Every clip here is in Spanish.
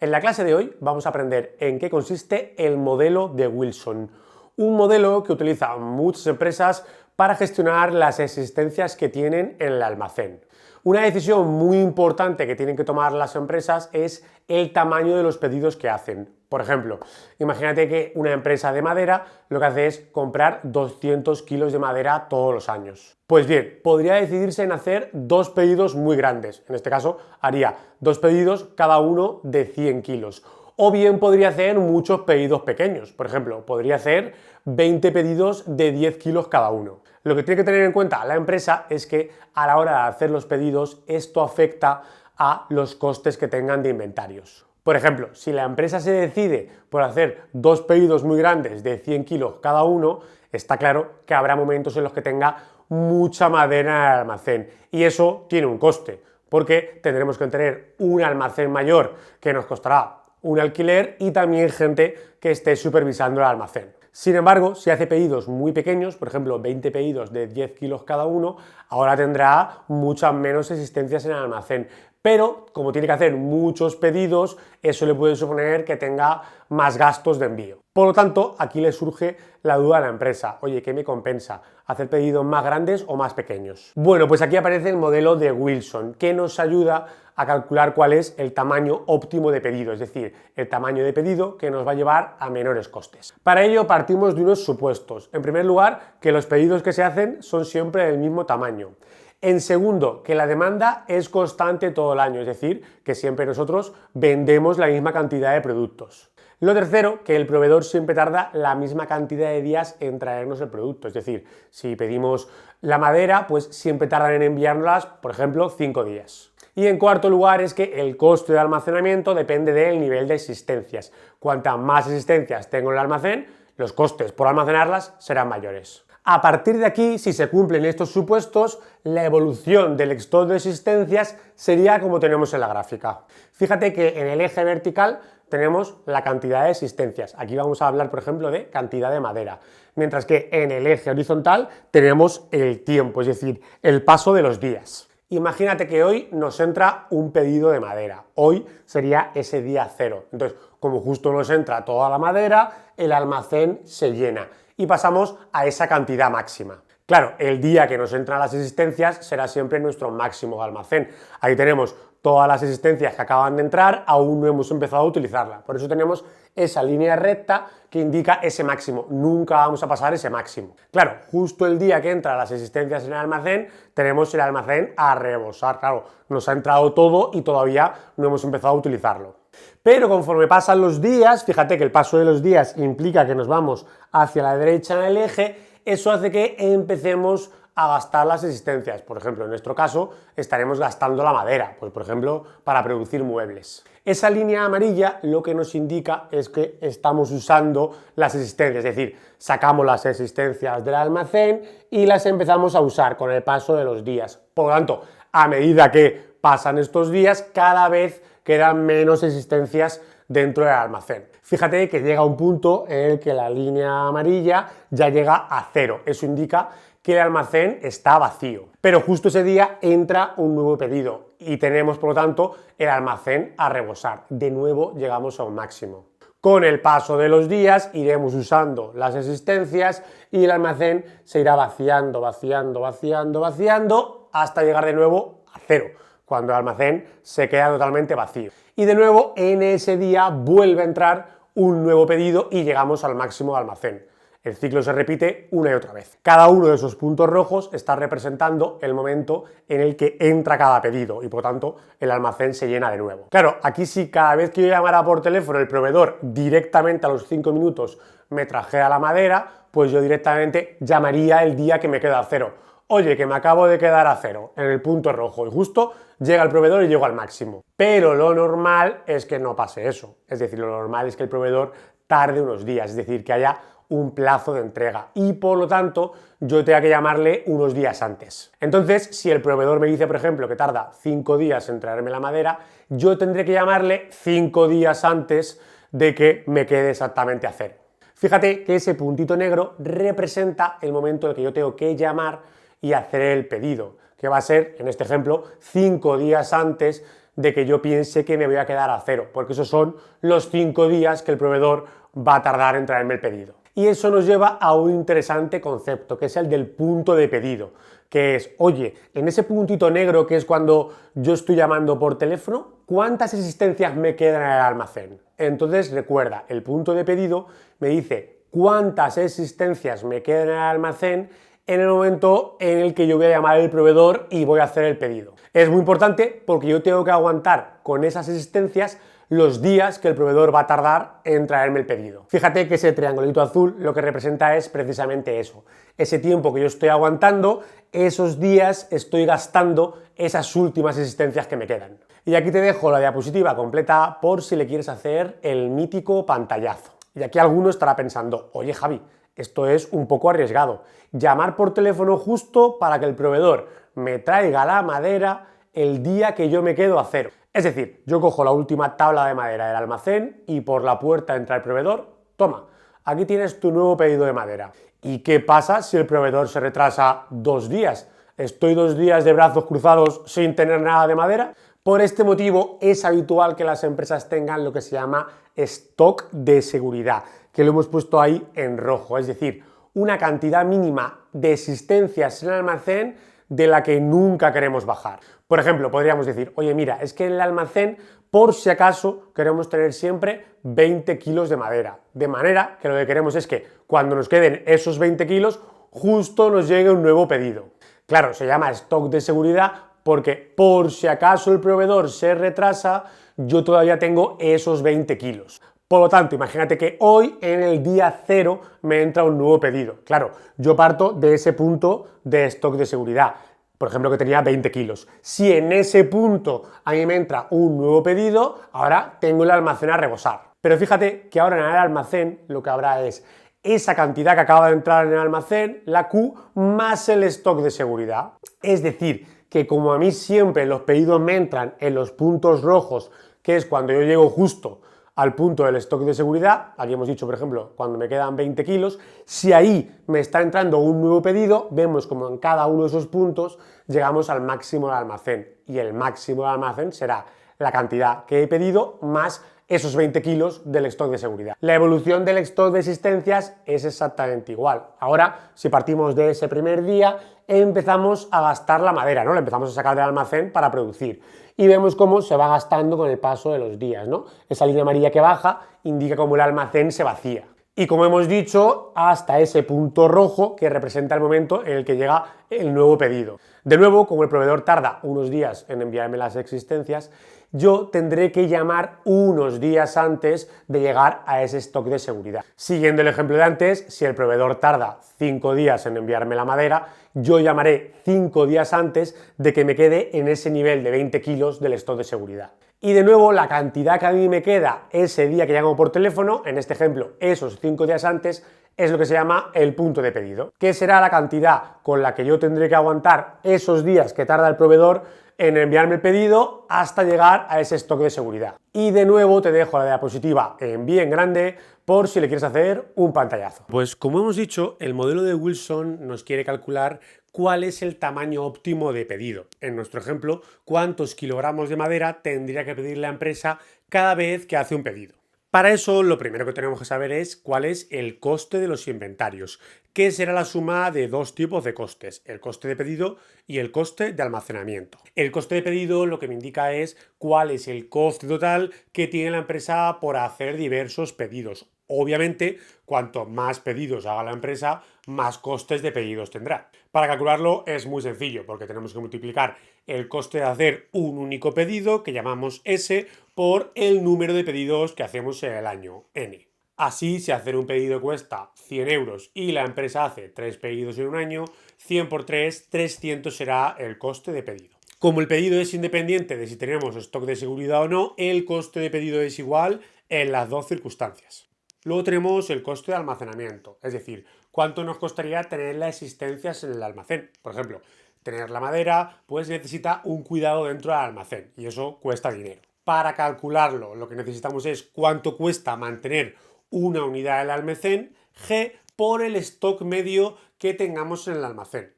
En la clase de hoy vamos a aprender en qué consiste el modelo de Wilson, un modelo que utilizan muchas empresas para gestionar las existencias que tienen en el almacén. Una decisión muy importante que tienen que tomar las empresas es el tamaño de los pedidos que hacen. Por ejemplo, imagínate que una empresa de madera lo que hace es comprar 200 kilos de madera todos los años. Pues bien, podría decidirse en hacer dos pedidos muy grandes. En este caso, haría dos pedidos cada uno de 100 kilos. O bien podría hacer muchos pedidos pequeños. Por ejemplo, podría hacer 20 pedidos de 10 kilos cada uno. Lo que tiene que tener en cuenta la empresa es que a la hora de hacer los pedidos esto afecta a los costes que tengan de inventarios. Por ejemplo, si la empresa se decide por hacer dos pedidos muy grandes de 100 kilos cada uno, está claro que habrá momentos en los que tenga mucha madera en el almacén y eso tiene un coste, porque tendremos que tener un almacén mayor que nos costará un alquiler y también gente que esté supervisando el almacén. Sin embargo, si hace pedidos muy pequeños, por ejemplo 20 pedidos de 10 kilos cada uno, ahora tendrá muchas menos existencias en el almacén. Pero como tiene que hacer muchos pedidos, eso le puede suponer que tenga más gastos de envío. Por lo tanto, aquí le surge la duda a la empresa. Oye, ¿qué me compensa? ¿Hacer pedidos más grandes o más pequeños? Bueno, pues aquí aparece el modelo de Wilson, que nos ayuda a calcular cuál es el tamaño óptimo de pedido, es decir, el tamaño de pedido que nos va a llevar a menores costes. Para ello partimos de unos supuestos. En primer lugar, que los pedidos que se hacen son siempre del mismo tamaño. En segundo, que la demanda es constante todo el año, es decir, que siempre nosotros vendemos la misma cantidad de productos. Lo tercero, que el proveedor siempre tarda la misma cantidad de días en traernos el producto, es decir, si pedimos la madera, pues siempre tardan en enviárnoslas, por ejemplo, 5 días. Y en cuarto lugar es que el coste de almacenamiento depende del nivel de existencias. Cuantas más existencias tengo en el almacén, los costes por almacenarlas serán mayores. A partir de aquí, si se cumplen estos supuestos, la evolución del stock de existencias sería como tenemos en la gráfica. Fíjate que en el eje vertical tenemos la cantidad de existencias. Aquí vamos a hablar, por ejemplo, de cantidad de madera. Mientras que en el eje horizontal tenemos el tiempo, es decir, el paso de los días. Imagínate que hoy nos entra un pedido de madera. Hoy sería ese día cero. Entonces, como justo nos entra toda la madera, el almacén se llena y pasamos a esa cantidad máxima. Claro, el día que nos entran las existencias será siempre nuestro máximo de almacén. Ahí tenemos todas las existencias que acaban de entrar, aún no hemos empezado a utilizarla. Por eso tenemos esa línea recta que indica ese máximo. Nunca vamos a pasar ese máximo. Claro, justo el día que entran las existencias en el almacén, tenemos el almacén a rebosar. Claro, nos ha entrado todo y todavía no hemos empezado a utilizarlo. Pero conforme pasan los días, fíjate que el paso de los días implica que nos vamos hacia la derecha en el eje, eso hace que empecemos a gastar las existencias. Por ejemplo, en nuestro caso, estaremos gastando la madera, pues por ejemplo, para producir muebles. Esa línea amarilla lo que nos indica es que estamos usando las existencias, es decir, sacamos las existencias del almacén y las empezamos a usar con el paso de los días. Por lo tanto, a medida que pasan estos días, cada vez quedan menos existencias dentro del almacén. Fíjate que llega un punto en el que la línea amarilla ya llega a cero. Eso indica que el almacén está vacío. Pero justo ese día entra un nuevo pedido y tenemos, por lo tanto, el almacén a rebosar. De nuevo llegamos a un máximo. Con el paso de los días iremos usando las existencias y el almacén se irá vaciando, vaciando, vaciando, vaciando hasta llegar de nuevo a cero, cuando el almacén se queda totalmente vacío. Y de nuevo en ese día vuelve a entrar un nuevo pedido y llegamos al máximo de almacén. El ciclo se repite una y otra vez. Cada uno de esos puntos rojos está representando el momento en el que entra cada pedido y por tanto el almacén se llena de nuevo. Claro, aquí si cada vez que yo llamara por teléfono el proveedor directamente a los 5 minutos me trajera la madera, pues yo directamente llamaría el día que me queda a cero. Oye, que me acabo de quedar a cero en el punto rojo y justo llega el proveedor y llego al máximo. Pero lo normal es que no pase eso. Es decir, lo normal es que el proveedor tarde unos días, es decir, que haya un plazo de entrega y por lo tanto yo tenga que llamarle unos días antes. Entonces, si el proveedor me dice, por ejemplo, que tarda 5 días en traerme la madera, yo tendré que llamarle 5 días antes de que me quede exactamente a cero. Fíjate que ese puntito negro representa el momento en el que yo tengo que llamar y hacer el pedido, que va a ser, en este ejemplo, 5 días antes de que yo piense que me voy a quedar a cero, porque esos son los 5 días que el proveedor va a tardar en traerme el pedido. Y eso nos lleva a un interesante concepto, que es el del punto de pedido, que es, oye, en ese puntito negro que es cuando yo estoy llamando por teléfono, ¿cuántas existencias me quedan en el almacén? Entonces recuerda, el punto de pedido me dice cuántas existencias me quedan en el almacén en el momento en el que yo voy a llamar al proveedor y voy a hacer el pedido. Es muy importante porque yo tengo que aguantar con esas existencias los días que el proveedor va a tardar en traerme el pedido. Fíjate que ese triangulito azul lo que representa es precisamente eso. Ese tiempo que yo estoy aguantando, esos días estoy gastando esas últimas existencias que me quedan. Y aquí te dejo la diapositiva completa por si le quieres hacer el mítico pantallazo. Y aquí alguno estará pensando, oye Javi, esto es un poco arriesgado. Llamar por teléfono justo para que el proveedor me traiga la madera el día que yo me quedo a cero. Es decir, yo cojo la última tabla de madera del almacén y por la puerta entra el proveedor, toma, aquí tienes tu nuevo pedido de madera. ¿Y qué pasa si el proveedor se retrasa 2 días? ¿Estoy 2 días de brazos cruzados sin tener nada de madera? Por este motivo es habitual que las empresas tengan lo que se llama stock de seguridad, que lo hemos puesto ahí en rojo, es decir, una cantidad mínima de existencias en el almacén de la que nunca queremos bajar. Por ejemplo, podríamos decir, oye, mira, es que en el almacén, por si acaso, queremos tener siempre 20 kilos de madera. De manera que lo que queremos es que cuando nos queden esos 20 kilos, justo nos llegue un nuevo pedido. Claro, se llama stock de seguridad porque por si acaso el proveedor se retrasa, yo todavía tengo esos 20 kilos. Por lo tanto, imagínate que hoy en el día 0 me entra un nuevo pedido. Claro, yo parto de ese punto de stock de seguridad. Por ejemplo, que tenía 20 kilos. Si en ese punto a mí me entra un nuevo pedido, ahora tengo el almacén a rebosar. Pero fíjate que ahora en el almacén lo que habrá es esa cantidad que acaba de entrar en el almacén, la Q, más el stock de seguridad. Es decir, que como a mí siempre los pedidos me entran en los puntos rojos, que es cuando yo llego justo al punto del stock de seguridad, aquí hemos dicho, por ejemplo, cuando me quedan 20 kilos, si ahí me está entrando un nuevo pedido, vemos como en cada uno de esos puntos llegamos al máximo del almacén, y el máximo del almacén será la cantidad que he pedido más esos 20 kilos del stock de seguridad. La evolución del stock de existencias es exactamente igual. Ahora, si partimos de ese primer día, empezamos a gastar la madera, ¿no? La empezamos a sacar del almacén para producir. Y vemos cómo se va gastando con el paso de los días, ¿no? Esa línea amarilla que baja indica cómo el almacén se vacía. Y como hemos dicho, hasta ese punto rojo que representa el momento en el que llega el nuevo pedido. De nuevo, como el proveedor tarda unos días en enviarme las existencias, yo tendré que llamar unos días antes de llegar a ese stock de seguridad. Siguiendo el ejemplo de antes, si el proveedor tarda 5 días en enviarme la madera, yo llamaré 5 días antes de que me quede en ese nivel de 20 kilos del stock de seguridad. Y de nuevo, la cantidad que a mí me queda ese día que llamo por teléfono, en este ejemplo, esos 5 días antes, es lo que se llama el punto de pedido, que será la cantidad con la que yo tendré que aguantar esos días que tarda el proveedor en enviarme el pedido hasta llegar a ese stock de seguridad. Y de nuevo te dejo la diapositiva en bien grande por si le quieres hacer un pantallazo. Pues como hemos dicho, el modelo de Wilson nos quiere calcular cuál es el tamaño óptimo de pedido. En nuestro ejemplo, cuántos kilogramos de madera tendría que pedir la empresa cada vez que hace un pedido. Para eso, lo primero que tenemos que saber es cuál es el coste de los inventarios, que será la suma de dos tipos de costes, el coste de pedido y el coste de almacenamiento. El coste de pedido lo que me indica es cuál es el coste total que tiene la empresa por hacer diversos pedidos. Obviamente, cuanto más pedidos haga la empresa, más costes de pedidos tendrá. Para calcularlo es muy sencillo, porque tenemos que multiplicar el coste de hacer un único pedido, que llamamos S, por el número de pedidos que hacemos en el año, N. Así, si hacer un pedido cuesta 100 euros y la empresa hace 3 pedidos en un año, 100 por 3, 300 será el coste de pedido. Como el pedido es independiente de si tenemos stock de seguridad o no, el coste de pedido es igual en las dos circunstancias. Luego tenemos el coste de almacenamiento, es decir, cuánto nos costaría tener las existencias en el almacén. Por ejemplo, tener la madera pues necesita un cuidado dentro del almacén y eso cuesta dinero. Para calcularlo, lo que necesitamos es cuánto cuesta mantener una unidad del almacén, G por el stock medio que tengamos en el almacén.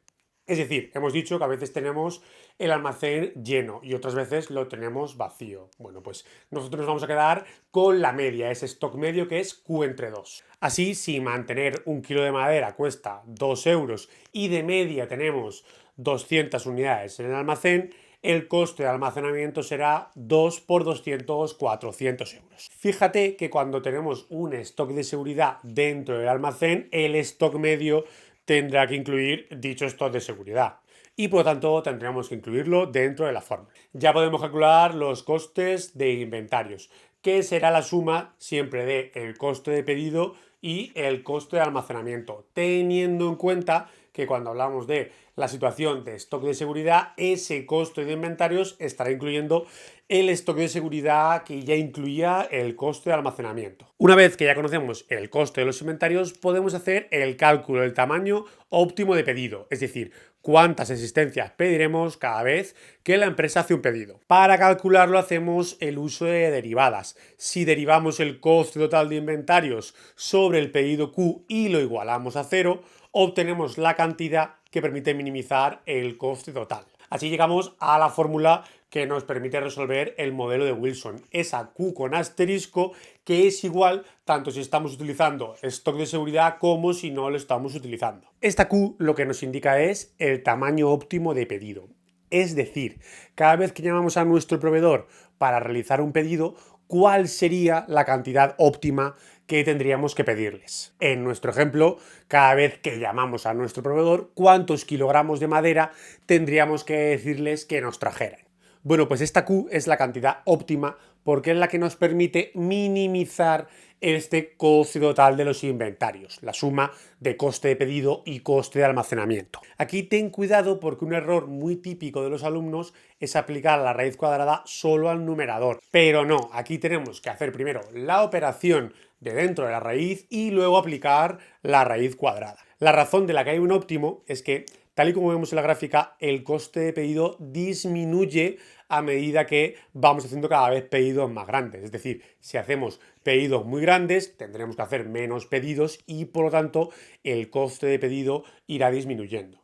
Es decir, hemos dicho que a veces tenemos el almacén lleno y otras veces lo tenemos vacío. Bueno, pues nosotros nos vamos a quedar con la media, ese stock medio que es Q entre 2. Así, si mantener un kilo de madera cuesta 2 euros y de media tenemos 200 unidades en el almacén, el coste de almacenamiento será 2 por 200, 400 euros. Fíjate que cuando tenemos un stock de seguridad dentro del almacén, el stock medio tendrá que incluir dicho stock de seguridad y por lo tanto tendremos que incluirlo dentro de la fórmula. Ya podemos calcular los costes de inventarios, que será la suma siempre de el coste de pedido y el coste de almacenamiento, teniendo en cuenta que cuando hablamos de la situación de stock de seguridad, ese coste de inventarios estará incluyendo el stock de seguridad que ya incluía el coste de almacenamiento. Una vez que ya conocemos el coste de los inventarios, podemos hacer el cálculo del tamaño óptimo de pedido, es decir, cuántas existencias pediremos cada vez que la empresa hace un pedido. Para calcularlo hacemos el uso de derivadas. Si derivamos el coste total de inventarios sobre el pedido Q y lo igualamos a 0, obtenemos la cantidad que permite minimizar el coste total. Así llegamos a la fórmula que nos permite resolver el modelo de Wilson, esa Q con asterisco que es igual tanto si estamos utilizando stock de seguridad como si no lo estamos utilizando. Esta Q lo que nos indica es el tamaño óptimo de pedido. Es decir, cada vez que llamamos a nuestro proveedor para realizar un pedido, ¿cuál sería la cantidad óptima que tendríamos que pedirles? En nuestro ejemplo, cada vez que llamamos a nuestro proveedor, ¿cuántos kilogramos de madera tendríamos que decirles que nos trajeran? Bueno, pues esta Q es la cantidad óptima porque es la que nos permite minimizar este coste total de los inventarios, la suma de coste de pedido y coste de almacenamiento. Aquí ten cuidado porque un error muy típico de los alumnos es aplicar la raíz cuadrada solo al numerador, pero no, aquí tenemos que hacer primero la operación de dentro de la raíz y luego aplicar la raíz cuadrada. La razón de la que hay un óptimo es que, tal y como vemos en la gráfica, el coste de pedido disminuye a medida que vamos haciendo cada vez pedidos más grandes. Es decir, si hacemos pedidos muy grandes, tendremos que hacer menos pedidos y por lo tanto el coste de pedido irá disminuyendo.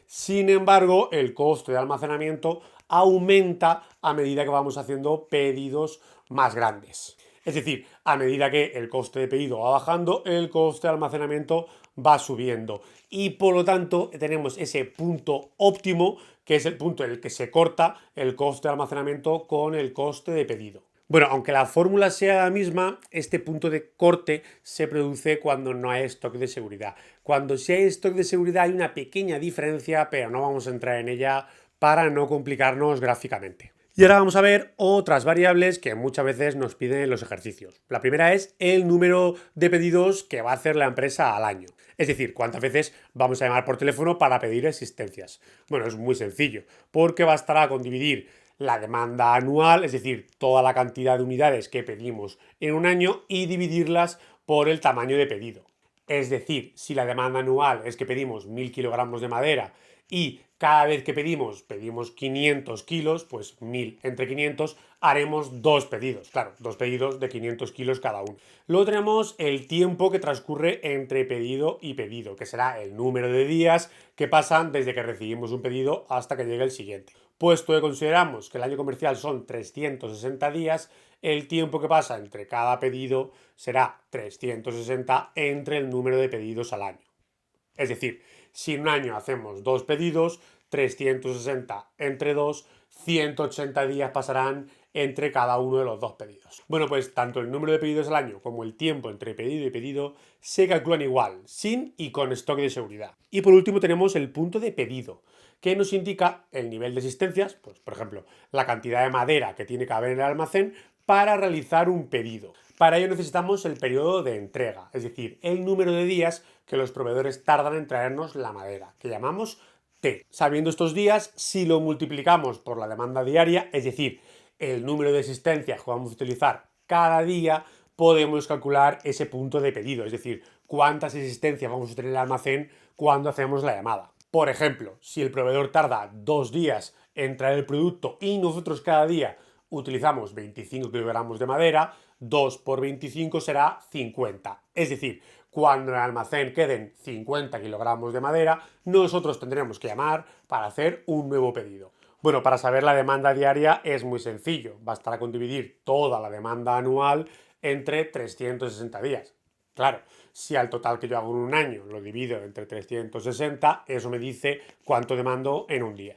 Sin embargo, el coste de almacenamiento aumenta a medida que vamos haciendo pedidos más grandes. Es decir, a medida que el coste de pedido va bajando, el coste de almacenamiento va subiendo. Y por lo tanto tenemos ese punto óptimo, que es el punto en el que se corta el coste de almacenamiento con el coste de pedido. Bueno, aunque la fórmula sea la misma, este punto de corte se produce cuando no hay stock de seguridad. Cuando sí hay stock de seguridad hay una pequeña diferencia, pero no vamos a entrar en ella para no complicarnos gráficamente. Y ahora vamos a ver otras variables que muchas veces nos piden en los ejercicios. La primera es el número de pedidos que va a hacer la empresa al año. Es decir, cuántas veces vamos a llamar por teléfono para pedir existencias. Bueno, es muy sencillo, porque bastará con dividir la demanda anual, es decir, toda la cantidad de unidades que pedimos en un año y dividirlas por el tamaño de pedido. Es decir, si la demanda anual es que pedimos 1000 kilogramos de madera y cada vez que pedimos 500 kilos, pues 1000 entre 500 haremos dos pedidos. Claro, dos pedidos de 500 kilos cada uno. Luego tenemos el tiempo que transcurre entre pedido y pedido, que será el número de días que pasan desde que recibimos un pedido hasta que llegue el siguiente. Puesto que consideramos que el año comercial son 360 días, el tiempo que pasa entre cada pedido será 360 entre el número de pedidos al año. Es decir, si en un año hacemos dos pedidos, 360 entre 2, 180 días pasarán entre cada uno de los dos pedidos. Bueno, pues tanto el número de pedidos al año como el tiempo entre pedido y pedido se calculan igual, sin y con stock de seguridad. Y por último tenemos el punto de pedido, que nos indica el nivel de existencias, pues por ejemplo, la cantidad de madera que tiene que haber en el almacén para realizar un pedido. Para ello necesitamos el periodo de entrega, es decir, el número de días que los proveedores tardan en traernos la madera, que llamamos T. Sabiendo estos días, si lo multiplicamos por la demanda diaria, es decir, el número de existencias que vamos a utilizar cada día, podemos calcular ese punto de pedido, es decir, cuántas existencias vamos a tener en el almacén cuando hacemos la llamada. Por ejemplo, si el proveedor tarda 2 días en traer el producto y nosotros cada día utilizamos 25 kilogramos de madera, 2 por 25 será 50. Es decir, cuando en el almacén queden 50 kilogramos de madera, nosotros tendremos que llamar para hacer un nuevo pedido. Bueno, para saber la demanda diaria es muy sencillo. Bastará con dividir toda la demanda anual entre 360 días. Claro, si al total que yo hago en un año lo divido entre 360, eso me dice cuánto demando en un día.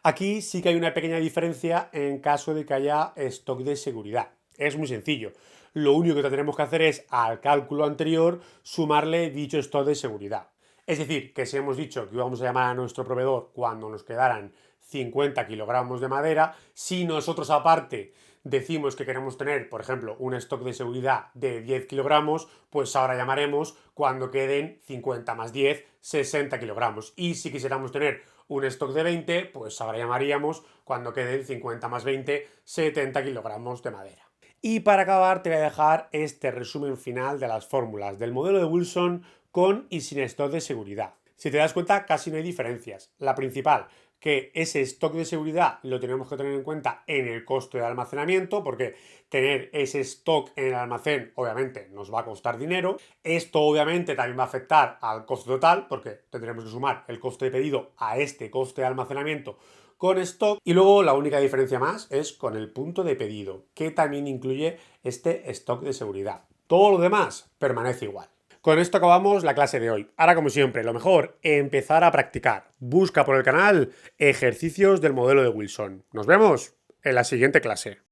Aquí sí que hay una pequeña diferencia en caso de que haya stock de seguridad. Es muy sencillo. Lo único que tendremos que hacer es al cálculo anterior sumarle dicho stock de seguridad. Es decir, que si hemos dicho que íbamos a llamar a nuestro proveedor cuando nos quedaran 50 kilogramos de madera, si nosotros aparte decimos que queremos tener, por ejemplo, un stock de seguridad de 10 kilogramos, pues ahora llamaremos cuando queden 50 más 10, 60 kilogramos. Y si quisiéramos tener un stock de 20, pues ahora llamaríamos cuando queden 50 más 20, 70 kilogramos de madera. Y para acabar te voy a dejar este resumen final de las fórmulas del modelo de Wilson con y sin stock de seguridad. Si te das cuenta, casi no hay diferencias. La principal, que ese stock de seguridad lo tenemos que tener en cuenta en el costo de almacenamiento, porque tener ese stock en el almacén obviamente nos va a costar dinero. Esto obviamente también va a afectar al costo total, porque tendremos que sumar el coste de pedido a este coste de almacenamiento con stock. Y luego la única diferencia más es con el punto de pedido, que también incluye este stock de seguridad. Todo lo demás permanece igual. Con esto acabamos la clase de hoy. Ahora, como siempre, lo mejor, empezar a practicar. Busca por el canal ejercicios del modelo de Wilson. Nos vemos en la siguiente clase.